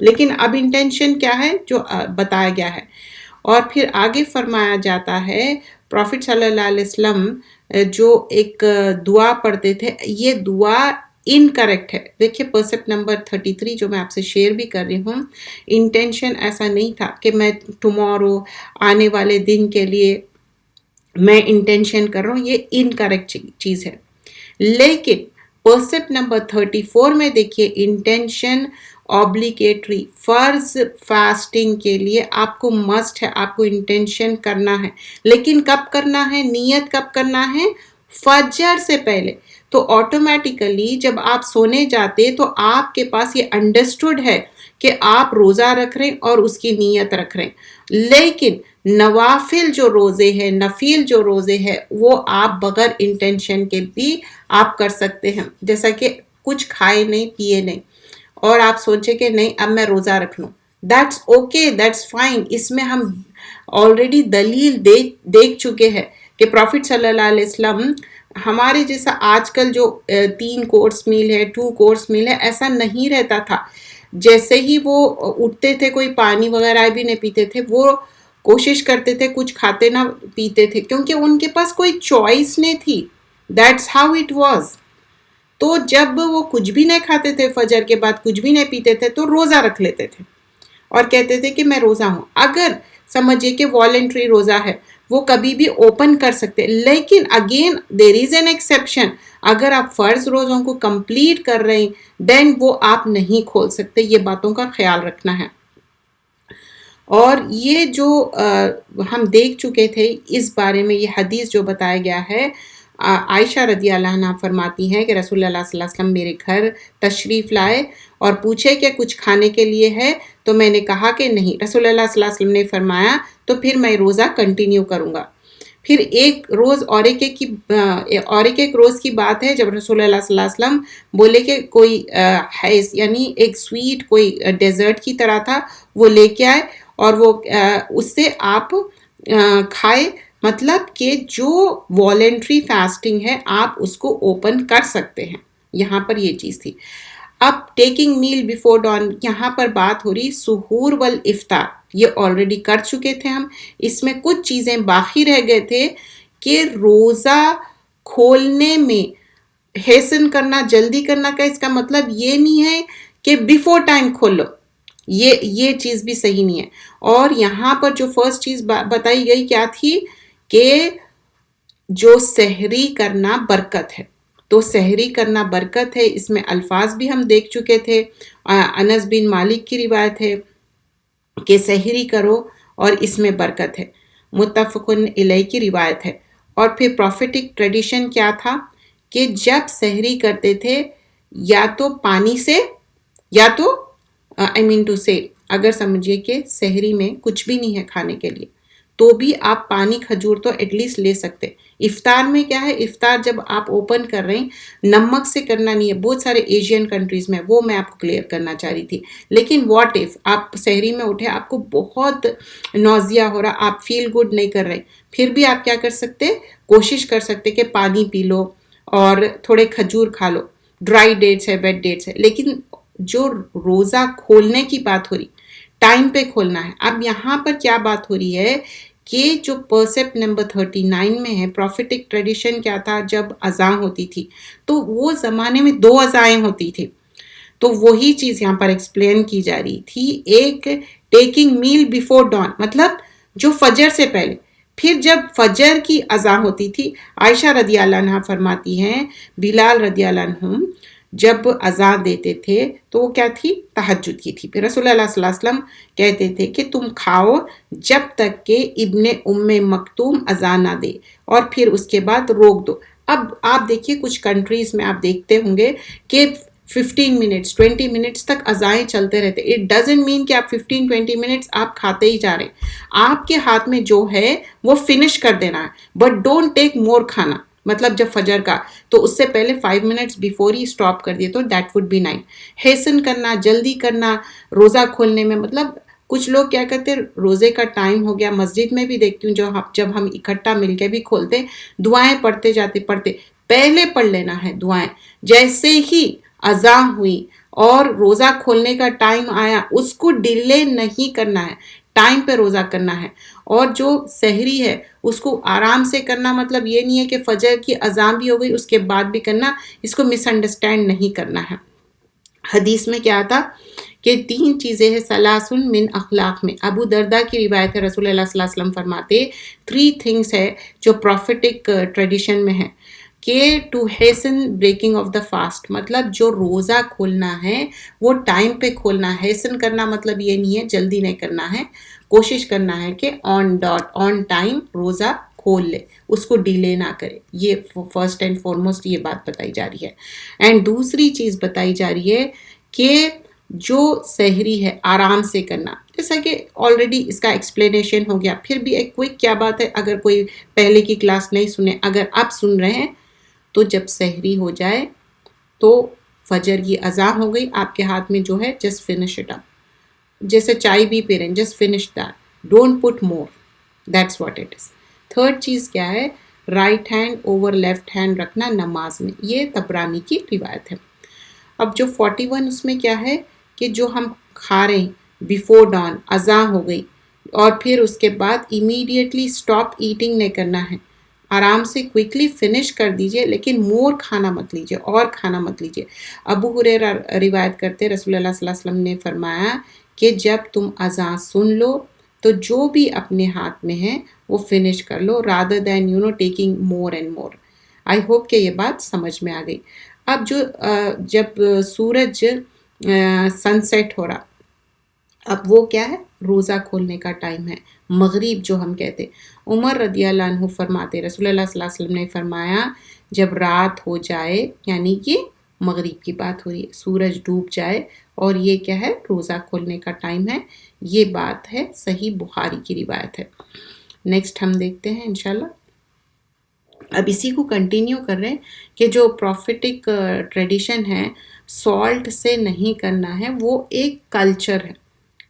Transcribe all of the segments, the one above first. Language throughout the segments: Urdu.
لیکن اب انٹینشن کیا ہے جو بتایا گیا ہے. اور پھر آگے فرمایا جاتا ہے پروفٹ صلی اللہ علیہ وسلم جو ایک دعا پڑھتے تھے، یہ دعا انکریکٹ ہے. دیکھیے پرسپٹ نمبر 33 جو میں آپ سے شیئر بھی کر رہی ہوں، انٹینشن ایسا نہیں تھا کہ میں ٹمورو آنے والے دن کے لیے میں انٹینشن کر رہا ہوں، یہ انکریکٹ چیز ہے. لیکن پرسپٹ نمبر 34 میں دیکھیے انٹینشن اوبلیگیٹری، فرض فاسٹنگ کے لیے آپ کو مسٹ ہے، آپ کو انٹینشن کرنا ہے. لیکن کب کرنا ہے؟ نیت کب کرنا ہے؟ فجر سے پہلے. تو آٹومیٹیکلی جب آپ سونے جاتے تو آپ کے پاس یہ انڈرسٹوڈ ہے کہ آپ روزہ رکھ رہے ہیں اور اس کی نیت رکھ رہے ہیں. لیکن نوافل جو روزے ہیں، نفیل جو روزے ہیں، وہ آپ بغیر انٹینشن کے بھی آپ کر سکتے ہیں. جیسا کہ کچھ کھائے نہیں پیے نہیں اور آپ سوچے کہ نہیں اب میں روزہ رکھ لوں، دیٹس اوکے، دیٹس فائن. اس میں ہم آلریڈی دلیل دیکھ چکے ہیں کہ پروفٹ صلی اللہ علیہ وسلم ہمارے جیسا آج کل جو 3 کورس میل ہے، 2 کورس میل ہے، ایسا نہیں رہتا تھا. جیسے ہی وہ اٹھتے تھے کوئی پانی وغیرہ بھی نہیں پیتے تھے، وہ کوشش کرتے تھے کچھ کھاتے نہ پیتے تھے کیونکہ ان کے پاس کوئی چوائس نہیں تھی. That's how it was. تو جب وہ کچھ بھی نہیں کھاتے تھے، فجر کے بعد کچھ بھی نہیں پیتے تھے، تو روزہ رکھ لیتے تھے اور کہتے تھے کہ میں روزہ ہوں. اگر سمجھے کہ والنٹری روزہ ہے، وہ کبھی بھی اوپن کر سکتے. لیکن again there is an exception, اگر آپ فرض روزوں کو کمپلیٹ کر رہے ہیں دین وہ آپ نہیں کھول سکتے. یہ باتوں کا خیال رکھنا ہے. اور یہ جو ہم دیکھ چکے تھے اس بارے میں، یہ حدیث جو بتایا گیا ہے، عائشہ رضی اللہ عنہ فرماتی ہیں کہ رسول اللہ صلی اللہ علیہ وسلم میرے گھر تشریف لائے اور پوچھے کہ کچھ کھانے کے لیے ہے، تو میں نے کہا کہ نہیں. رسول اللہ صلی اللہ علیہ وسلم نے فرمایا تو پھر میں روزہ کنٹینیو کروں گا. پھر ایک روز اور ایک روز کی بات ہے جب رسول اللہ صلی اللہ علیہ وسلم بولے کہ کوئی یعنی ایک سویٹ کوئی ڈیزرٹ کی طرح تھا، وہ لے کے آئے اور وہ اس سے آپ کھائے. مطلب کہ جو والنٹری فاسٹنگ ہے آپ اس کو اوپن کر سکتے ہیں. یہاں پر یہ چیز تھی. اب ٹیکنگ میل بیفور ڈان، یہاں پر بات ہو رہی سحور والافطار، یہ آلریڈی کر چکے تھے ہم. اس میں کچھ چیزیں باقی رہ گئے تھے کہ روزہ کھولنے میں حسن کرنا، جلدی کرنا کا اس کا مطلب یہ نہیں ہے کہ بیفور ٹائم کھول لو، یہ چیز بھی صحیح نہیں ہے. اور یہاں پر جو فرسٹ چیز بتائی گئی کیا تھی کہ جو سحری کرنا برکت ہے. تو سحری کرنا برکت ہے، اس میں الفاظ بھی ہم دیکھ چکے تھے. انس بن مالک کی روایت ہے کہ سحری کرو اور اس میں برکت ہے. متفقن علیہ کی روایت ہے. اور پھر پروفیٹک ٹریڈیشن کیا تھا کہ جب سحری کرتے تھے یا تو پانی سے یا تو اگر سمجھیے کہ سحری میں کچھ بھی نہیں ہے کھانے کے لیے تو بھی آپ پانی کھجور تو ایٹ لیسٹ لے سکتے. افطار میں کیا ہے، افطار جب آپ اوپن کر رہے ہیں نمک سے کرنا نہیں ہے. بہت سارے ایشین کنٹریز میں وہ میں آپ کو کلیئر کرنا چاہ رہی تھی. لیکن واٹ اف آپ سحری میں اٹھے، آپ کو بہت نوزیا ہو رہا، آپ فیل گڈ نہیں کر رہے، پھر بھی آپ کیا کر سکتے، کوشش کر سکتے کہ پانی پی لو اور تھوڑے کھجور کھا لو. ڈرائی ڈیٹس ہے، ویٹ ڈیٹس ہے. لیکن جو روزہ کھولنے کی بات ہو رہی، ٹائم پہ کھولنا ہے. اب یہاں پر کیا بات ہو رہی ہے کہ جو پرسپٹ نمبر 39 میں ہے، پروفیٹک ٹریڈیشن کیا تھا، جب اذان ہوتی تھی تو وہ زمانے میں 2 اذانیں ہوتی تھی. تو وہی چیز یہاں پر ایکسپلین کی جا رہی تھی. ایک ٹیکنگ میل بیفور ڈان، مطلب جو فجر سے پہلے. پھر جب فجر کی اذان ہوتی تھی، عائشہ رضی اللہ عنہ فرماتی ہیں بلال رضی اللہ عنہ جب اذان دیتے تھے تو وہ کیا تھی، تہجد کی تھی. پھر رسول اللہ صلی اللہ علیہ وسلم کہتے تھے کہ تم کھاؤ جب تک کہ ابن ام مکتوم اذان نہ دے اور پھر اس کے بعد روک دو. اب آپ دیکھیے کچھ کنٹریز میں آپ دیکھتے ہوں گے کہ 15 منٹس 20 منٹس تک اذانیں چلتے رہتے. اٹ ڈزنٹ مین کہ آپ 15-20 منٹس آپ کھاتے ہی جا رہے ہیں. آپ کے ہاتھ میں جو ہے وہ فنش کر دینا ہے، بٹ ڈونٹ ٹیک مور کھانا. مطلب جب فجر کا تو اس سے پہلے 5 منٹس بیفور ہی اسٹاپ کر دیے تو دیٹ وڈ بی 9. حسن کرنا، جلدی کرنا روزہ کھولنے میں. مطلب کچھ لوگ کیا کرتے، روزے کا ٹائم ہو گیا، مسجد میں بھی دیکھتی ہوں جب ہم اکٹھا مل کے بھی کھولتے، دعائیں پڑھتے جاتے، پہلے پڑھ لینا ہے دعائیں. جیسے ہی اذان ہوئی اور روزہ کھولنے کا ٹائم آیا اس کو ڈیلے نہیں کرنا ہے، ٹائم پہ روزہ کرنا ہے. اور جو سحری ہے اس کو آرام سے کرنا، مطلب یہ نہیں ہے کہ فجر کی اذان بھی ہو گئی اس کے بعد بھی کرنا، اس کو مس انڈرسٹینڈ نہیں کرنا ہے. حدیث میں کیا تھا کہ 3 چیزیں ہیں سلاسن من اخلاق میں. ابو دردہ کی روایت ہے، رسول اللہ صلی اللہ علیہ وسلم فرماتے 3 تھنگس ہے جو پروفیٹک ٹریڈیشن میں ہے کہ to hasten breaking of the fast, مطلب جو روزہ کھولنا ہے وہ ٹائم پہ کھولنا ہے. ہیسن کرنا مطلب یہ نہیں ہے جلدی نہیں کرنا ہے، کوشش کرنا ہے کہ آن ڈاٹ آن ٹائم روزہ کھول لے، اس کو ڈیلے نہ کرے. یہ فرسٹ اینڈ فارموسٹ یہ بات بتائی جا رہی ہے. اینڈ دوسری چیز بتائی جا رہی ہے کہ جو سحری ہے آرام سے کرنا، جیسا کہ آلریڈی اس کا ایکسپلینیشن ہو گیا. پھر بھی ایک کوئک کیا بات ہے، اگر کوئی پہلے کی کلاس نہیں سنے، اگر آپ سن رہے ہیں تو جب سحری ہو جائے تو فجر کی اذان ہو گئی، آپ کے ہاتھ میں جو ہے جسٹ فنش اٹ اپ، جیسے چائے بھی پی رہے ہیں، just finish that, don't put more, that's what it is. Third چیز کیا ہے، right hand over left hand رکھنا نماز میں، یہ تبرانی کی روایت ہے. اب جو 41 اس میں کیا ہے کہ جو ہم کھا رہے ہیں بیفور ڈان، اذان ہو گئی اور پھر اس کے بعد امیڈیٹلی سٹاپ ایٹنگ نہیں کرنا ہے، آرام سے کوئکلی فنش کر دیجئے، لیکن مور کھانا مت لیجئے، اور کھانا مت لیجئے. ابو ہریرہ روایت کرتے رسول اللہ صلی اللہ علیہ وسلم نے فرمایا کہ جب تم اذان سن لو تو جو بھی اپنے ہاتھ میں ہے وہ فنش کر لو، rather than taking more and more. I hope کہ یہ بات سمجھ میں آ گئی. اب جب سورج سن سیٹ ہو رہا، اب وہ کیا ہے، روزہ کھولنے کا ٹائم ہے، مغرب جو ہم کہتے. عمر رضی اللہ عنہ فرماتے رسول اللہ صلی اللہ علیہ وسلم نے فرمایا جب رات ہو جائے، یعنی کہ مغرب کی بات ہو رہی ہے، سورج ڈوب جائے اور یہ کیا ہے، روزہ کھولنے کا ٹائم ہے. یہ بات ہے صحیح بخاری کی روایت ہے. نیکسٹ ہم دیکھتے ہیں انشاءاللہ. اب اسی کو کنٹینیو کر رہے ہیں کہ جو پروفیٹک ٹریڈیشن ہے سالٹ سے نہیں کرنا ہے، وہ ایک کلچر ہے.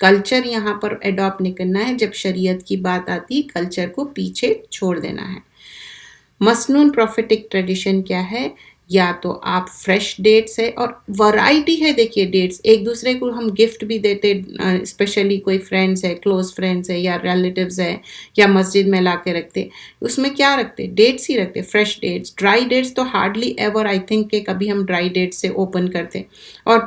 کلچر یہاں پر ایڈاپٹ نہیں کرنا ہے، جب شریعت کی بات آتی کلچر کو پیچھے چھوڑ دینا ہے. مسنون پروفیٹک ٹریڈیشن کیا ہے، یا تو آپ فریش ڈیٹس ہے، اور ورائٹی ہے. دیکھیے ڈیٹس ایک دوسرے کو ہم گفٹ بھی دیتے، اسپیشلی کوئی فرینڈس ہے، کلوز فرینڈس ہے یا ریلیٹیوز ہے، یا مسجد میں لا کے رکھتے. اس میں کیا رکھتے، ڈیٹس ہی رکھتے، فریش ڈیٹس. ڈرائی ڈیٹس تو ہارڈلی ایور آئی تھنک کہ کبھی ہم ڈرائی ڈیٹس سے اوپن کرتے. اور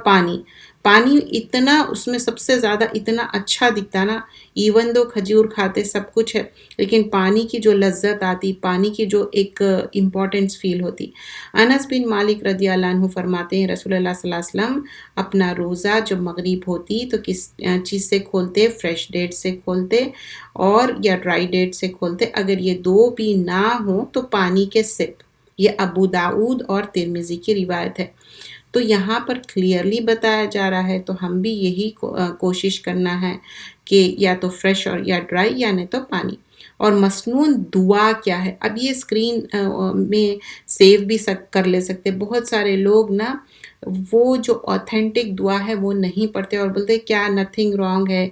پانی اتنا اس میں سب سے زیادہ اتنا اچھا دکھتا نا، ایون دو کھجور کھاتے سب کچھ ہے، لیکن پانی کی جو لذت آتی، پانی کی جو ایک امپورٹنس فیل ہوتی. انس بن مالک رضی اللہ عنہ فرماتے ہیں رسول اللہ صلی اللہ علیہ وسلم اپنا روزہ جب مغرب ہوتی تو کس چیز سے کھولتے، فریش ڈیٹ سے کھولتے اور یا ڈرائی ڈیٹ سے کھولتے. اگر یہ دو بھی نہ ہوں تو پانی کے سپ. یہ ابو داؤد اور ترمذی کی روایت ہے. تو یہاں پر کلیئرلی بتایا جا رہا ہے، تو ہم بھی یہی کوشش کرنا ہے کہ یا تو فریش اور یا ڈرائی، یا نہیں تو پانی. اور مسنون دعا کیا ہے، اب یہ اسکرین میں سیو بھی کر لے سکتے. بہت سارے لوگ نا وہ جو آتھینٹک دعا ہے وہ نہیں پڑھتے اور بولتے کیا نتھنگ رانگ ہے،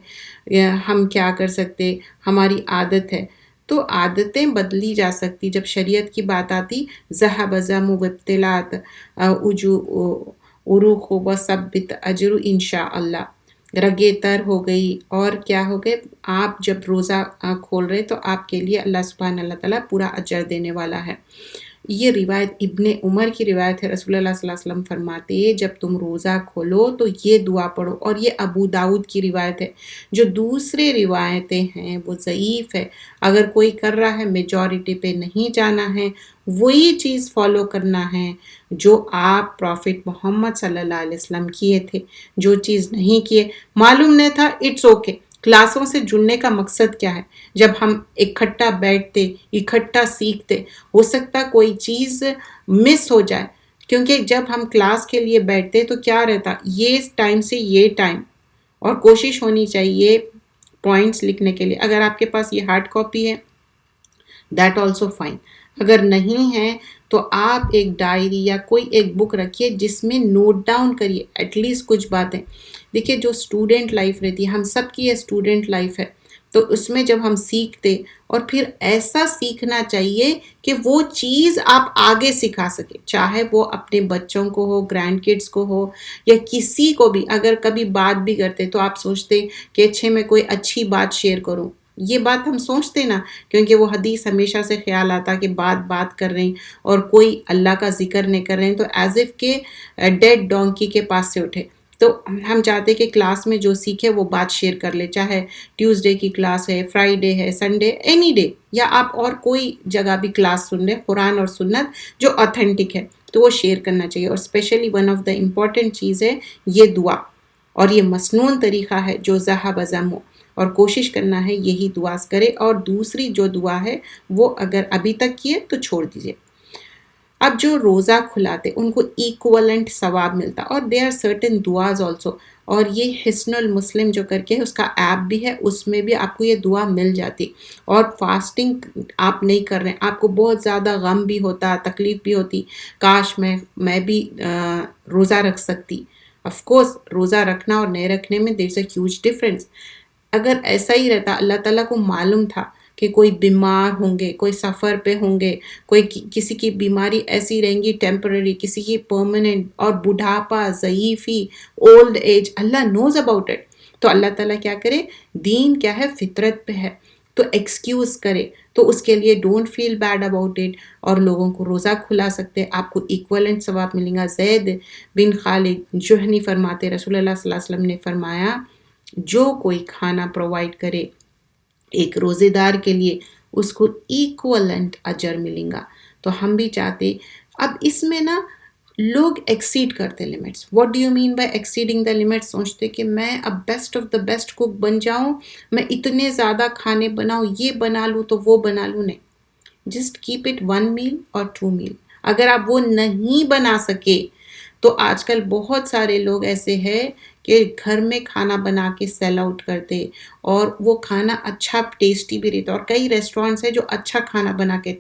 ہم کیا کر سکتے، ہماری عادت ہے. تو عادتیں بدلی جا سکتی. جب شریعت کی بات آتی ذہب زم وابتلات عروق و ثبت اجر انشاء اللہ، رگے تر ہو گئی اور کیا ہو گئے. آپ جب روزہ کھول رہے تو آپ کے لیے اللہ سبحانہ اللہ تعالیٰ پورا اجر دینے والا ہے. یہ روایت ابن عمر کی روایت ہے. رسول اللہ صلی اللہ علیہ وسلم فرماتے جب تم روزہ کھولو تو یہ دعا پڑھو. اور یہ ابو داؤد کی روایت ہے. جو دوسرے روایتیں ہیں وہ ضعیف ہے. اگر کوئی کر رہا ہے میجورٹی پہ نہیں جانا ہے، وہی چیز فالو کرنا ہے جو آپ پروفٹ محمد صلی اللہ علیہ وسلم کیے تھے. جو چیز نہیں کیے، معلوم نہیں تھا، اٹس اوکے. کلاسوں سے جڑنے کا مقصد کیا ہے؟ جب ہم اکٹھا بیٹھتے، اکٹھا سیکھتے، ہو سکتا کوئی چیز مس ہو جائے، کیونکہ جب ہم کلاس کے لیے بیٹھتے تو کیا رہتا، یہ ٹائم سے یہ ٹائم، اور کوشش ہونی چاہیے پوائنٹس لکھنے کے لیے. اگر آپ کے پاس یہ ہارڈ کاپی ہے دیٹ آلسو فائن. اگر نہیں ہے تو آپ ایک ڈائری یا کوئی ایک بک رکھیے جس میں نوٹ ڈاؤن کریے ایٹ لیسٹ کچھ باتیں. دیکھیے جو اسٹوڈنٹ لائف رہتی ہے، ہم سب کی یہ اسٹوڈنٹ لائف ہے، تو اس میں جب ہم سیکھتے، اور پھر ایسا سیکھنا چاہیے کہ وہ چیز آپ آگے سکھا سکے، چاہے وہ اپنے بچوں کو ہو، گرینڈ کڈس کو ہو، یا کسی کو بھی. اگر کبھی بات بھی کرتے تو آپ سوچتے کہ اچھے میں کوئی اچھی بات شیئر کروں. یہ بات ہم سوچتے نا، کیونکہ وہ حدیث ہمیشہ سے خیال آتا کہ بات کر رہے ہیں اور کوئی اللہ کا ذکر نہیں کر رہے ہیں تو ایز اف کہ ڈیڈ ڈونکی کے پاس سے اٹھے. تو ہم چاہتے کہ کلاس میں جو سیکھے وہ بات شیئر کر لے، چاہے ٹیوزڈے کی کلاس ہے، فرائیڈے ہے، سنڈے، اینی ڈے، یا آپ اور کوئی جگہ بھی کلاس سن لیں، قرآن اور سنت جو آتھینٹک ہے تو وہ شیئر کرنا چاہیے. اور especially one of the important چیز ہے یہ دعا، اور یہ مسنون طریقہ ہے جو ذہب ازم ہو، اور کوشش کرنا ہے یہی دعا کرے. اور دوسری جو دعا ہے وہ اگر ابھی تک کیے تو چھوڑ دیجئے. اب جو روزہ کھلاتے ان کو ایکولنٹ ثواب ملتا، اور دے آر سرٹن دعاز آلسو. اور یہ حسن المسلم جو کر کے اس کا ایپ بھی ہے، اس میں بھی آپ کو یہ دعا مل جاتی. اور فاسٹنگ آپ نہیں کر رہے ہیں، آپ کو بہت زیادہ غم بھی ہوتا، تکلیف بھی ہوتی، کاش میں بھی روزہ رکھ سکتی. آف کورس روزہ رکھنا اور نہیں رکھنے میں دیر از اے ہیوج ڈفرینس. اگر ایسا ہی رہتا، اللہ تعالیٰ کو معلوم تھا کہ کوئی بیمار ہوں گے، کوئی سفر پہ ہوں گے، کوئی کسی کی بیماری ایسی رہیں گی ٹیمپرری، کسی کی پرماننٹ، اور بڑھاپا، ضعیفی، old age, Allah knows about it. تو اللہ تعالیٰ کیا کرے، دین کیا ہے، فطرت پہ ہے، تو ایکسکیوز کرے. تو اس کے لیے don't feel bad about it, اور لوگوں کو روزہ کھلا سکتے، آپ کو ایکولنٹ ثواب ملیں گا. زید بن خالد جوہنی فرماتے، رسول اللہ صلی اللہ علیہ وسلم نے فرمایا جو کوئی کھانا پرووائڈ کرے ایک روزے دار کے لیے اس کو ایکولنٹ اجر ملیں گا. تو ہم بھی چاہتے، اب اس میں نا لوگ ایکسیڈ کرتے limits. What do you mean by exceeding the limits? سوچتے کہ میں اب بیسٹ آف دا بیسٹ کوک بن جاؤں، میں اتنے زیادہ کھانے بناؤں، یہ بنا لوں تو وہ بنا لوں. نہیں، جسٹ کیپ اٹ 1 میل اور 2 میل. اگر آپ وہ نہیں بنا سکے تو آج کل بہت سارے لوگ ایسے ہیں کہ گھر میں کھانا بنا کے سیل آؤٹ کرتے، اور وہ کھانا اچھا ٹیسٹی بھی رہتا. اور کئی ریسٹورینٹس ہیں جو اچھا کھانا بنا کے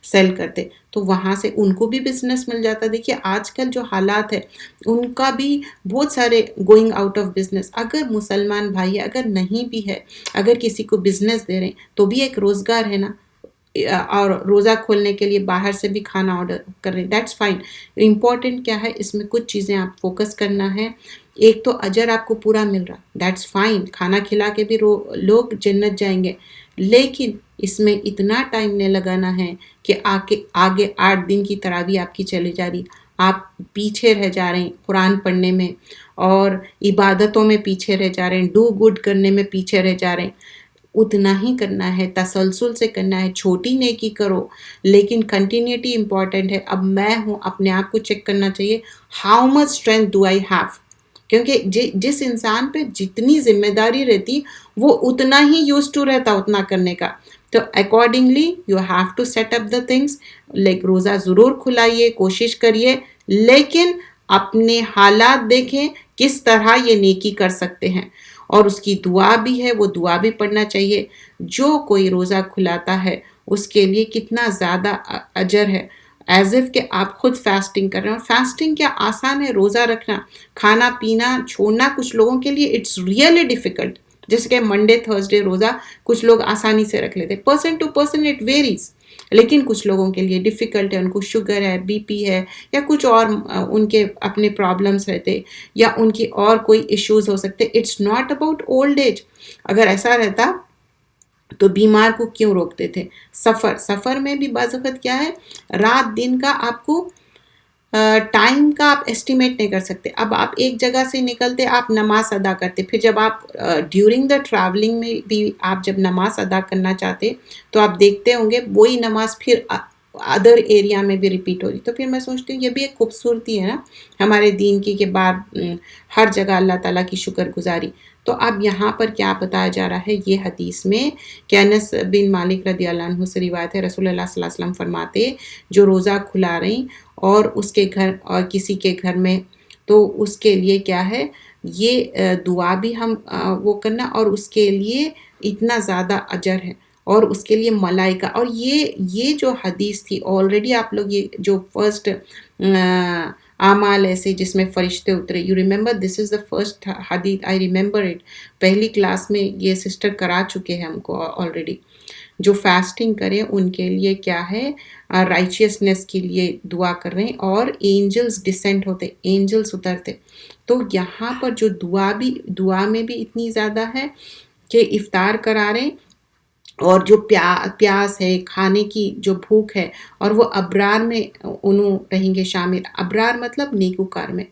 سیل کرتے، تو وہاں سے ان کو بھی بزنس مل جاتا. دیکھیے آج کل جو حالات ہے ان کا بھی بہت سارے گوئنگ آؤٹ آف بزنس. اگر مسلمان بھائی اگر نہیں بھی ہے، اگر کسی کو بزنس دے رہے ہیں تو بھی ایک روزگار ہے نا. اور روزہ کھولنے کے لیے باہر سے بھی کھانا آرڈر کر رہے ہیں، دیٹس فائن. امپورٹنٹ کیا ہے، اس میں کچھ چیزیں آپ فوکس کرنا ہے. ایک تو اجر آپ کو پورا مل رہا، دیٹس فائن، کھانا کھلا کے بھی لوگ جنت جائیں گے. لیکن اس میں اتنا ٹائم نہیں لگانا ہے کہ آگے 8 دن کی تراویح آپ کی چلی جا رہی، آپ پیچھے رہ جا رہے ہیں قرآن پڑھنے میں، اور عبادتوں میں پیچھے رہ جا رہے ہیں، ڈو گڈ کرنے میں پیچھے رہ جا رہے ہیں. اتنا ہی کرنا ہے، تسلسل سے کرنا ہے. چھوٹی نیکی کرو لیکن کنٹینیوٹی امپورٹنٹ ہے. اب میں ہوں، اپنے آپ کو چیک کرنا چاہیے، how much strength do I have. کیونکہ جس انسان پہ جتنی ذمہ داری رہتی وہ اتنا ہی یوز ٹو رہتا اتنا کرنے کا. تو accordingly you have to set up the things. Like روزہ ضرور کھلائیے، کوشش کریے، لیکن اپنے حالات دیکھیں کس طرح یہ نیکی کر سکتے ہیں. اور اس کی دعا بھی ہے، وہ دعا بھی پڑھنا چاہیے. جو کوئی روزہ کھلاتا ہے اس کے لیے کتنا زیادہ اجر ہے، ایز اف کہ آپ خود فاسٹنگ کر رہے ہیں. اور فاسٹنگ کیا آسان ہے، روزہ رکھنا، کھانا پینا چھوڑنا کچھ لوگوں کے لیے اٹس ریئلی ڈیفیکلٹ. جیسے کہ منڈے تھرسڈے روزہ کچھ لوگ آسانی سے رکھ لیتے، person to person it varies. لیکن کچھ لوگوں کے لیے ڈیفیکلٹ ہے، ان کو شوگر ہے، بی پی ہے، یا کچھ اور ان کے اپنے پرابلمس رہتے، یا ان کی اور کوئی ایشوز ہو سکتے. It's not about old age. اگر ایسا رہتا تو بیمار کو کیوں روکتے تھے؟ سفر میں بھی بعض وقت کیا ہے، رات دن کا آپ کو ٹائم کا آپ ایسٹیمیٹ نہیں کر سکتے. اب آپ ایک جگہ سے نکلتے، آپ نماز ادا کرتے، پھر جب آپ ڈیورنگ دا ٹریولنگ میں بھی آپ جب نماز ادا کرنا چاہتے تو آپ دیکھتے ہوں گے وہی نماز پھر ادر ایریا میں بھی ریپیٹ ہو رہی. تو پھر میں سوچتی ہوں یہ بھی ایک خوبصورتی ہے نا ہمارے دین کی، کہ بعد ہر جگہ اللہ تعالیٰ کی شکر گزاری. تو اب یہاں پر کیا بتایا جا رہا ہے یہ حدیث میں، کہ انس بن مالک رضی اللہ عنہ سے روایت ہے، رسول اللہ صلی اللہ علیہ وسلم فرماتے جو روزہ کھلا رہی اور اس کے گھر اور کسی کے گھر میں، تو اس کے لیے کیا ہے، یہ دعا بھی ہم وہ کرنا، اور اس کے لیے اتنا زیادہ اجر ہے، اور اس کے لیے ملائکہ. اور یہ جو حدیث تھی آلریڈی آپ لوگ یہ جو فرسٹ اعمال ایسے جس میں فرشتے اترے. You remember this is the first حدیث, آئی ریمبر اٹ. پہلی کلاس میں یہ سسٹر کرا چکے ہیں ہم کو آلریڈی. جو فاسٹنگ کریں ان کے لیے کیا ہے, رائچیسنس کے لیے دعا کر رہے ہیں, اور اینجلز ڈسینڈ ہوتے, اینجلز اترتے. تو یہاں پر جو دعا میں بھی اتنی زیادہ ہے کہ افطار کرا رہے ہیں, اور جو پیاس ہے, کھانے کی جو بھوک ہے, اور وہ ابرار میں انہوں رہیں گے شامل. ابرار مطلب نیکوکار میں,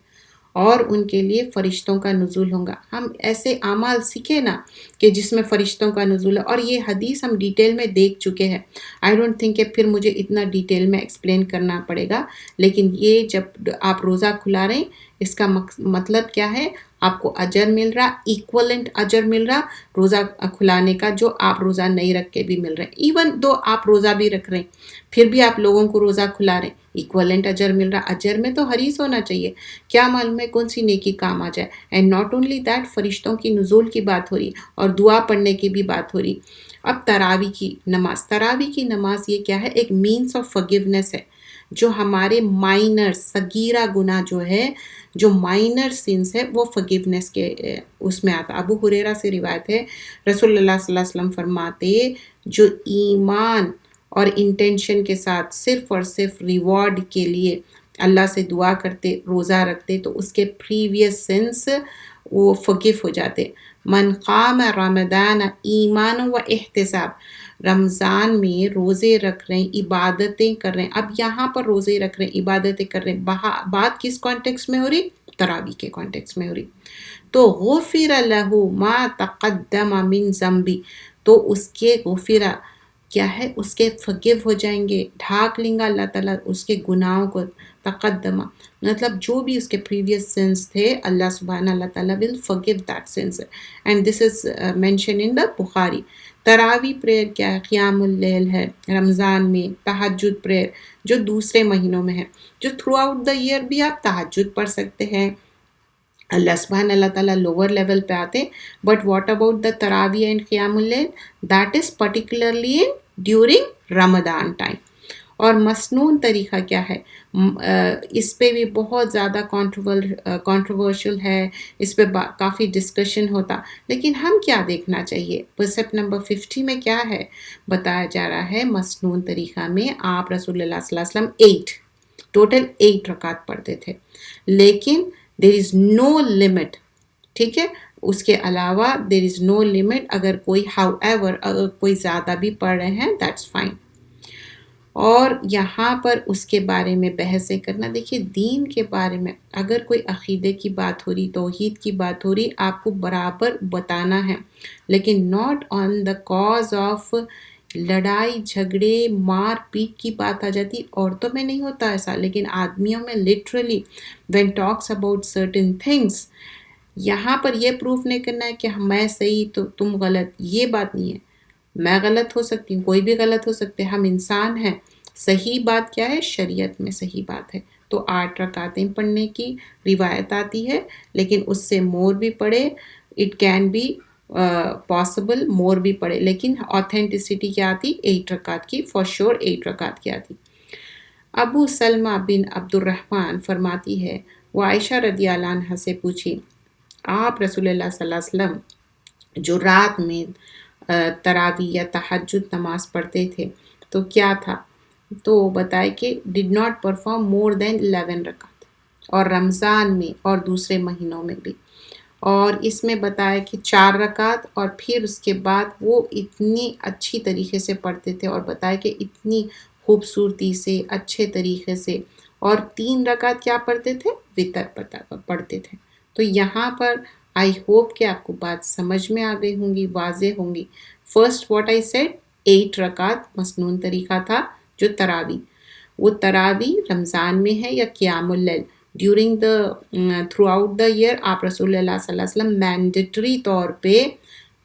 اور ان کے لیے فرشتوں کا نزول ہوگا. ہم ایسے اعمال سیکھیں نا کہ جس میں فرشتوں کا نزول ہے, اور یہ حدیث ہم ڈیٹیل میں دیکھ چکے ہیں. آئی ڈونٹ تھنک کہ پھر مجھے اتنا ڈیٹیل میں ایکسپلین کرنا پڑے گا. لیکن یہ جب آپ روزہ کھلا رہے ہیں, اس کا مطلب کیا ہے, آپ کو اجر مل رہا, ایکولنٹ اجر مل رہا روزہ کھلانے کا, جو آپ روزہ نہیں رکھ کے بھی مل رہے ہیں. ایون دو آپ روزہ بھی رکھ رہے ہیں پھر بھی آپ لوگوں کو روزہ کھلا رہے ہیں, ایکولنٹ اجر مل رہا. اجر میں تو حریص ہونا چاہیے, کیا معلوم ہے کون سی نیکی کام آ جائے. اینڈ ناٹ اونلی دیٹ, فرشتوں کی نزول کی بات ہو رہی اور دعا پڑھنے کی بھی بات ہو رہی. اب تراویح کی نماز, تراویح کی نماز یہ کیا ہے, ایک مینس آف فرگیونیس ہے. جو ہمارے مائنر صغیرہ گناہ جو ہے, جو مائنر سنس ہے, وہ فرگیونیس کے اس میں آتا. ابو ہریرہ سے روایت ہے, رسول اللہ صلی اللہ علیہ وسلم فرماتے, جو ایمان اور انٹینشن کے ساتھ صرف اور صرف ریوارڈ کے لیے اللہ سے دعا کرتے, روزہ رکھتے, تو اس کے پریویس سنس وہ فگیو ہو جاتے. من قام رمضان ایمان و احتساب, رمضان میں روزے رکھ رہے ہیں, عبادتیں کر رہے ہیں. اب یہاں پر روزے رکھ رہے ہیں, عبادتیں کر رہے ہیں, بات کس کانٹیکس میں ہو رہی, تراویح کے کانٹیکس میں ہو رہی. تو غفر لہ ما تقدم من ذنبی, تو اس کے غفرہ کیا ہے, اس کے فگیو ہو جائیں گے, ڈھانک لیں گا اللہ تعالیٰ اس کے گناہوں کو. تقدمہ مطلب جو بھی اس کے پریویس سنس تھے, اللہ سبحانہ اللہ تعالیٰ will forgive that sins. and this is mentioned in the بخاری. تراویح پریئر کیا ہے, قیام اللیل ہے رمضان میں, تہجد پریئر جو دوسرے مہینوں میں ہے, جو تھرو آؤٹ دا ایئر بھی آپ تہجد پڑھ سکتے ہیں. اللہ سبحانہ اللہ تعالیٰ لوور لیول پہ آتے, بٹ واٹ اباؤٹ دا تراویح اینڈ قیام اللیل, that is particularly during Ramzan time. اور مسنون طریقہ کیا ہے, اس پہ بھی بہت زیادہ کنٹروورشل ہے, اس پہ کافی ڈسکشن ہوتا. لیکن ہم کیا دیکھنا چاہیے, پرسیپٹ نمبر 50 میں کیا ہے بتایا جا رہا ہے. مسنون طریقہ میں آپ رسول اللہ صلی اللہ علیہ وسلم ٹوٹل 8 رکعت پڑھتے تھے, لیکن there is no limit. ٹھیک ہے, اس کے علاوہ there is no limit. اگر کوئی however اگر کوئی زیادہ بھی پڑھ رہے ہیں that's fine. اور یہاں پر اس کے بارے میں بحثیں کرنا, دیکھیے دین کے بارے میں اگر کوئی عقیدے کی بات ہو رہی, توحید کی بات ہو رہی, آپ کو برابر بتانا ہے, لیکن not on the cause of لڑائی جھگڑے مار پیٹ کی بات آ جاتی. عورتوں میں نہیں ہوتا ایسا, لیکن آدمیوں میں literally when talks about certain things, یہاں پر یہ پروف نہیں کرنا ہے کہ میں صحیح تو تم غلط, یہ بات نہیں ہے. میں غلط ہو سکتی ہوں, کوئی بھی غلط ہو سکتے, ہم انسان ہیں. صحیح بات کیا ہے, شریعت میں صحیح بات ہے. تو 8 رکعتیں پڑھنے کی روایت آتی ہے, لیکن اس سے مور بھی پڑھے, اٹ کین بی پاسبل مور بھی پڑھے, لیکن آتھینٹسٹی کیا آتی, 8 رکعت کی, فار شور 8 رکعت کی آتی. ابو سلمہ بن عبد الرحمن فرماتی ہے, وہ عائشہ رضی اللہ عنہ سے پوچھی, آپ رسول اللہ صلی اللہ علیہ وسلم جو رات میں تراویح یا تہجد نماز پڑھتے تھے تو کیا تھا, تو بتائے کہ ڈڈ ناٹ پرفارم مور دین 11 رکعت, اور رمضان میں اور دوسرے مہینوں میں بھی. اور اس میں بتایا کہ 4 رکعت, اور پھر اس کے بعد وہ اتنی اچھی طریقے سے پڑھتے تھے, اور بتایا کہ اتنی خوبصورتی سے اچھے طریقے سے, اور 3 رکعت کیا پڑھتے تھے, وتر پڑھتے تھے. تو یہاں پر آئی ہوپ کہ آپ کو بات سمجھ میں آ گئی ہوں گی, واضح ہوں گی. فرسٹ واٹ آئی سیڈ, 8 رکعت مسنون طریقہ تھا جو تراویح. وہ تراویح رمضان میں ہے یا قیام اللیل, during the throughout the year آپ رسول اللہ صلی اللہ علیہ وسلم مینڈیٹری طور پہ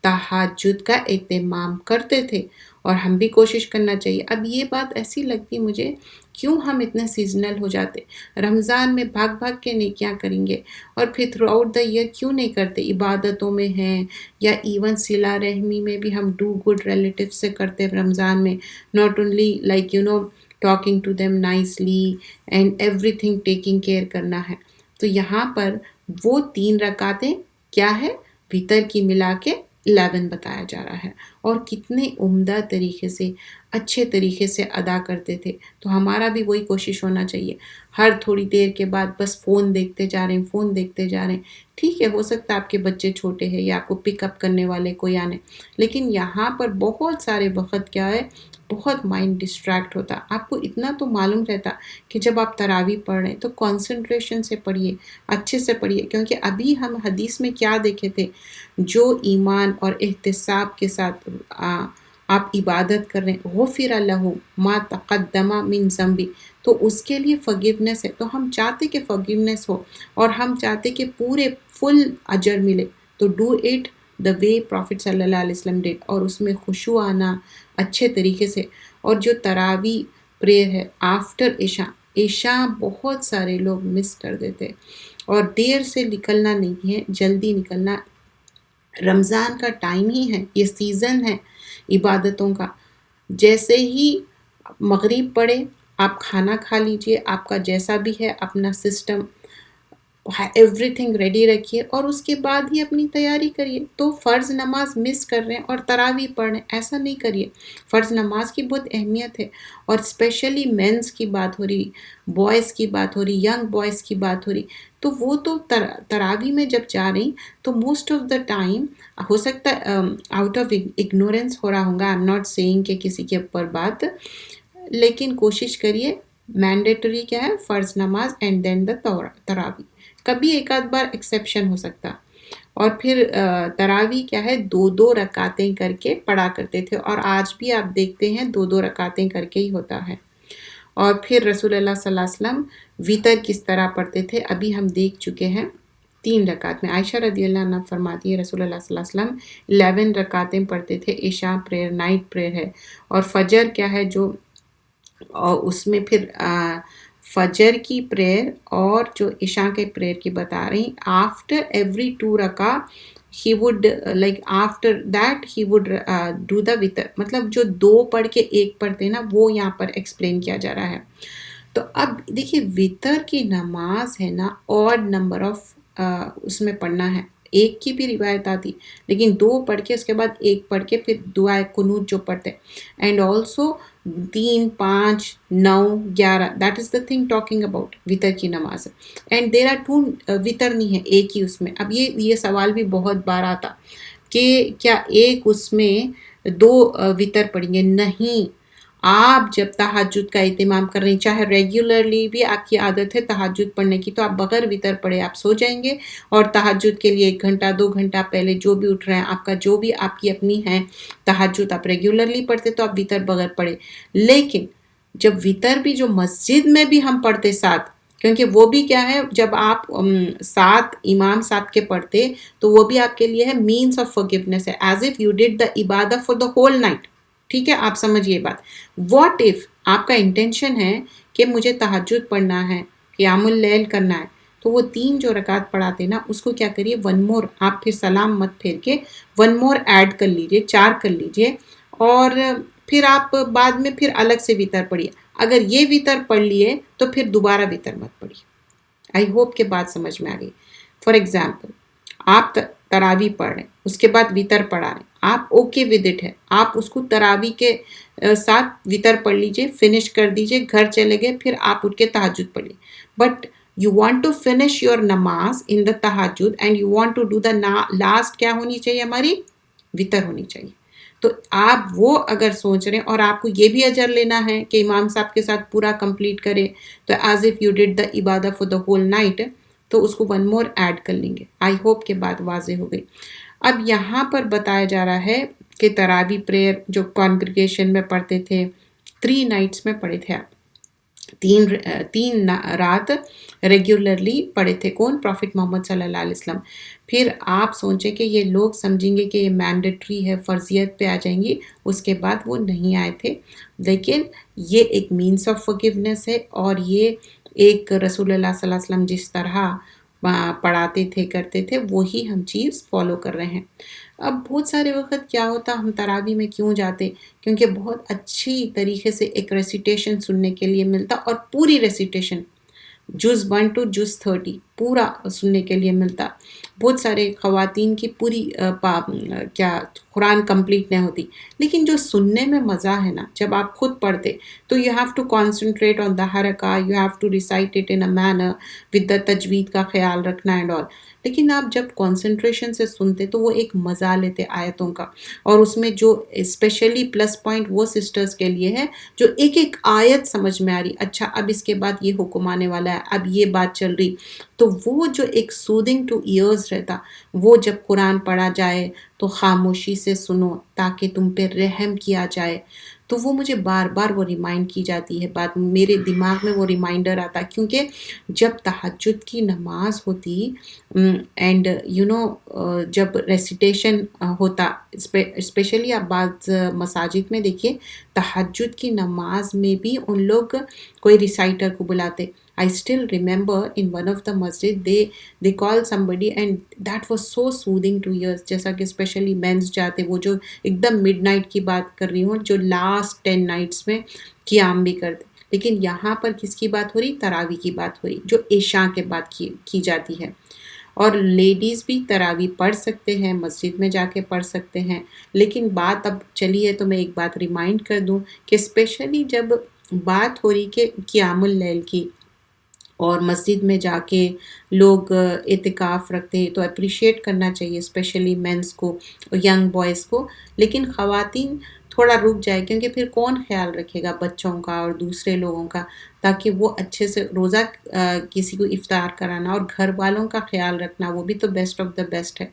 تہجد کا اہتمام کرتے تھے, اور ہم بھی کوشش کرنا چاہیے. اب یہ بات ایسی لگتی مجھے, کیوں ہم اتنے سیزنل ہو جاتے, رمضان میں بھاگ بھاگ کے نیکیاں کریں گے, اور پھر تھرو آؤٹ دا ایئر کیوں نہیں کرتے, عبادتوں میں ہیں یا ایون صلہ رحمی میں بھی ہم ڈو گڈ ریلیٹیو سے کرتے رمضان میں. Not only like talking to them nicely and everything taking care کرنا ہے. تو یہاں پر وہ 3 رکعتیں کیا ہے وتر کی ملا کے 11 بتایا جا رہا ہے، اور کتنے عمدہ طریقے سے اچھے طریقے سے ادا کرتے تھے. تو ہمارا بھی وہی کوشش ہونا چاہیے، ہر تھوڑی دیر کے بعد بس فون دیکھتے جا رہے ہیں، فون دیکھتے جا رہے ہیں. ٹھیک ہے، ہو سکتا ہے آپ کے بچے چھوٹے ہیں یا آپ کو پک اپ کرنے والے کوئی آنے، لیکن یہاں پر بہت سارے وقت کیا ہے بہت مائنڈ ڈسٹریکٹ ہوتا. آپ کو اتنا تو معلوم رہتا کہ جب آپ تراویح پڑھ رہے ہیں تو کنسنٹریشن سے پڑھیے، اچھے سے پڑھیے، کیونکہ ابھی ہم حدیث میں کیا دیکھے تھے، جو ایمان اور احتساب کے ساتھ آپ عبادت کر رہے ہیں، غفر لہ ما تقدم من ذنبی، تو اس کے لیے فگیونیس ہے. تو ہم چاہتے کہ فگیونیس ہو اور ہم چاہتے کہ پورے فل اجر ملے. تو do it the way prophet صلی اللہ علیہ وسلم ڈیڈ، اور اس میں خشوع آنا اچھے طریقے سے. اور جو تراویح پریئر ہے آفٹر عشاء بہت سارے لوگ مس کر دیتے، اور دیر سے نکلنا نہیں ہے، جلدی نکلنا. رمضان کا ٹائم ہی ہے، یہ سیزن ہے عبادتوں کا. جیسے ہی مغرب پڑے آپ کھانا کھا لیجئے، آپ کا جیسا بھی ہے اپنا سسٹم ایوری تھنگ ریڈی رکھیے، اور اس کے بعد ہی اپنی تیاری کریے. تو فرض نماز مس کر رہے ہیں اور تراویح پڑھ رہے ہیں، ایسا نہیں کریے. فرض نماز کی بہت اہمیت ہے، اور اسپیشلی مینس کی بات ہو رہی، بوائز کی بات ہو رہی، ینگ بوائز کی بات ہو رہی. تو وہ تو تراویح میں جب جا رہی تو موسٹ آف دا ٹائم ہو سکتا ہے آؤٹ آف اگنورینس ہو رہا ہوگا. آئی ایم ناٹ سیئنگ کہ کسی کے اوپر بات، لیکن کوشش کریے مینڈیٹری کیا ہے فرض نماز اینڈ دین دا تراویح. کبھی ایک آدھ بار ایکسیپشن ہو سکتا. اور پھر تراویح کیا ہے 2 رکعتیں کر کے پڑھا کرتے تھے، اور آج بھی آپ دیکھتے ہیں 2 رکعتیں کر کے ہی ہوتا ہے. اور پھر رسول اللہ صلی اللہ علیہ وسلم وتر کس طرح پڑھتے تھے ابھی ہم دیکھ چکے ہیں 3 رکعت میں. عائشہ رضی اللہ عنہ فرماتی ہے رسول اللہ صلی اللہ علیہ وسلم 11 رکعتیں پڑھتے تھے. عشاء پریئر نائٹ پریئر ہے، اور فجر کیا ہے جو، اور اس میں پھر فجر کی پریئر اور جو عشاء کے پریئر کی بتا رہی، after every 2 رکعہ he would like after that he would do the witr. مطلب جو 2 پڑھ کے 1 پڑھتے نا وہ یہاں پر ایکسپلین کیا جا رہا ہے. تو اب دیکھیے وتر کی نماز ہے نا آڈ نمبر آف اس میں پڑھنا ہے. 1 کی بھی روایت آتی، لیکن 2 پڑھ کے اس کے بعد 1 پڑھ کے پھر دعائے قنوت جو پڑھتے، and also 3 5 9 11 that is the thing talking about وتر کی نماز. اینڈ دیر آر 2 وتر نہیں ہے ایک ہی اس میں. اب یہ سوال بھی بہت بار آتا کہ کیا ایک اس میں 2 وتر پڑھیں گے؟ نہیں، آپ جب تہجد کا اہتمام کر رہے ہیں، چاہے ریگولرلی بھی آپ کی عادت ہے تہجد پڑھنے کی، تو آپ بغیر وتر پڑھے آپ سو جائیں گے، اور تہجد کے لیے 1 گھنٹہ 2 گھنٹہ پہلے جو بھی اٹھ رہے ہیں، آپ کا جو بھی آپ کی اپنی ہے تہجد آپ ریگولرلی پڑھتے تو آپ وتر بغیر پڑھے. لیکن جب وتر بھی جو مسجد میں بھی ہم پڑھتے ساتھ، کیونکہ وہ بھی کیا ہے جب آپ ساتھ امام صاحب کے پڑھتے تو وہ بھی آپ کے لیے ہے مینس آف فورگیونیس ہے، as if you did the عبادت فار دا ہول نائٹ. ٹھیک ہے، آپ سمجھیے یہ بات. واٹ اف آپ کا انٹینشن ہے کہ مجھے تہجد پڑھنا ہے، قیام اللیل کرنا ہے، تو وہ 3 جو رکعت پڑھاتے نا اس کو کیا کریے 1 مور، آپ پھر سلام مت پھیر کے 1 مور ایڈ کر لیجئے، 4 کر لیجئے، اور پھر آپ بعد میں پھر الگ سے وتر پڑھیے. اگر یہ وتر پڑھ لیے تو پھر دوبارہ وتر مت پڑھیے. آئی ہوپ کہ بات سمجھ میں آ گئی. فار ایگزامپل آپ تراویح پڑھ رہے ہیں، اس کے بعد وتر پڑھا رہے ہیں، آپ اوکے ود اٹ ہے، آپ اس کو تراویح کے ساتھ وتر پڑھ لیجئے، فنش کر دیجئے، گھر چلے گئے، پھر آپ اٹھ کے تہجد پڑھ لیے. But you want to finish your namaz in the tahajjud and you want to do the last کیا ہونی چاہیے ہماری وتر ہونی چاہیے. تو آپ وہ اگر سوچ رہے ہیں اور آپ کو یہ بھی اجر لینا ہے کہ امام صاحب کے ساتھ پورا کمپلیٹ کرے، تو as if you did the عبادت فار دا ہول نائٹ، تو اس کو 1 مور ایڈ کر لیں گے. آئی ہوپ کہ بات واضح ہو گئی. اب یہاں پر بتایا جا رہا ہے کہ تراویح پریئر جو کانگریگیشن میں پڑھتے تھے 3 نائٹس میں پڑھے تھے آپ، 3 رات ریگولرلی پڑھے تھے. کون؟ پروفٹ محمد صلی اللہ علیہ وسلم. پھر آپ سوچیں کہ یہ لوگ سمجھیں گے کہ یہ مینڈیٹری ہے، فرضیت پہ آ جائیں گی، اس کے بعد وہ نہیں آئے تھے. لیکن یہ ایک مینس آف فورگیونیس ہے، اور یہ ایک رسول اللہ صلی اللہ علیہ وسلم جس طرح پڑھاتے تھے کرتے تھے وہی ہم چیز فالو کر رہے ہیں. اب بہت سارے وقت کیا ہوتا ہم تراوی میں کیوں جاتے، کیونکہ بہت اچھی طریقے سے ایک ریسیٹیشن سننے کے لیے ملتا، اور پوری ریسیٹیشن جز 1 ٹو جز 30 پورا سننے کے لیے ملتا۔ بہت سارے خواتین کی پوری کیا قرآن کمپلیٹ نہیں ہوتی، لیکن جو سننے میں مزہ ہے نا، جب آپ خود پڑھتے تو you have to concentrate on the حرکہ، you have to recite it in a manner with the تجوید کا خیال رکھنا اینڈ آل۔ لیکن آپ جب کانسنٹریشن سے سنتے تو وہ ایک مزہ لیتے آیتوں کا، اور اس میں جو اسپیشلی پلس پوائنٹ وہ سسٹرز کے لیے ہے جو ایک ایک آیت سمجھ میں آ رہی، اچھا اب اس کے بعد یہ حکم آنے والا ہے، اب یہ بات چل رہی، تو وہ جو ایک سودنگ ٹو ایئرز رہتا، وہ جب قرآن پڑھا جائے تو خاموشی سے سنو تاکہ تم پہ رحم کیا جائے، تو وہ مجھے بار بار وہ ریمائنڈ کی جاتی ہے بات، میرے دماغ میں وہ ریمائنڈر آتا، کیونکہ جب تہجد کی نماز ہوتی اینڈ جب ریسیٹیشن ہوتا، اسپیشلی آپ بعض مساجد میں دیکھیے تہجد کی نماز میں بھی ان لوگ کوئی ریسائٹر کو بلاتے۔ I still remember in one of the masjid they call somebody and that was so soothing to ears، جیسا کہ اسپیشلی مینس جاتے، وہ جو ایک دم مڈ نائٹ کی بات کر رہی ہوں، جو لاسٹ 10 نائٹس میں قیام بھی کرتے، لیکن یہاں پر کس کی بات ہو رہی؟ تراوی کی بات ہو رہی، جو عشاء کے بعد کی جاتی ہے۔ اور لیڈیز بھی تراوی پڑھ سکتے ہیں، مسجد میں جا کے پڑھ سکتے ہیں، لیکن بات اب چلی ہے تو میں ایک بات ریمائنڈ کر دوں کہ اسپیشلی جب بات ہو رہی کہ قیام اللیل کی اور مسجد میں جا کے لوگ اعتکاف رکھتے ہیں، تو اپریشیٹ کرنا چاہیے اسپیشلی مینس کو، ینگ بوائز کو، لیکن خواتین تھوڑا رک جائے، کیونکہ پھر کون خیال رکھے گا بچوں کا اور دوسرے لوگوں کا، تاکہ وہ اچھے سے روزہ کسی کو افطار کرانا اور گھر والوں کا خیال رکھنا، وہ بھی تو بیسٹ آف دا بیسٹ ہے۔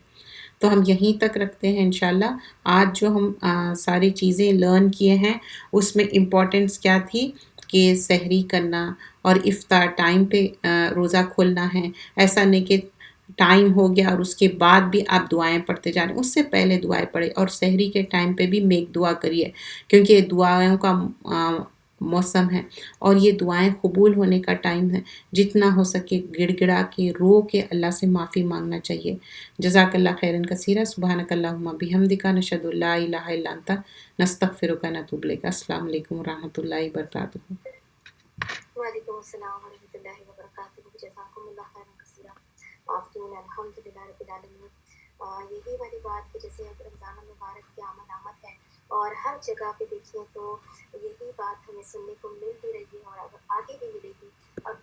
تو ہم یہیں تک رکھتے ہیں انشاءاللہ۔ آج جو ہم ساری چیزیں لرن کیے ہیں اس میں امپورٹنس کیا تھی کہ سحری کرنا اور افطار ٹائم پہ روزہ کھولنا ہے، ایسا نہیں کہ ٹائم ہو گیا اور اس کے بعد بھی آپ دعائیں پڑھتے جا رہے ہیں، اس سے پہلے دعائیں پڑھیں، اور سحری کے ٹائم پہ بھی میک دعا کریے، کیونکہ یہ دعاؤں کا موسم ہے اور یہ دعائیں قبول ہونے کا ٹائم ہے۔ جتنا ہو سکے گڑ گڑا کے رو کے اللہ سے معافی مانگنا چاہیے۔ جزاک اللہ خیرن کثیرہ، سبحانک اللہم بحمدک، نشہد ان لا الہ الا انت، نستغفرک ونتوب الیک۔ السلام علیکم ورحمۃ اللہ وبرکاتہ۔ وعلیکم السلام ورحمۃ اللہ وبرکاتہ، جزاکم اللہ خیرا کثیرا۔ آفرین، الحمد للہ رب العالمین۔ یہی والی بات کہ جیسے اب رمضان المبارک کی آمد ہے اور ہر جگہ پہ دیکھیں تو یہی بات ہمیں سننے کو ملتی رہی ہے اور آگے بھی ملے گی، اور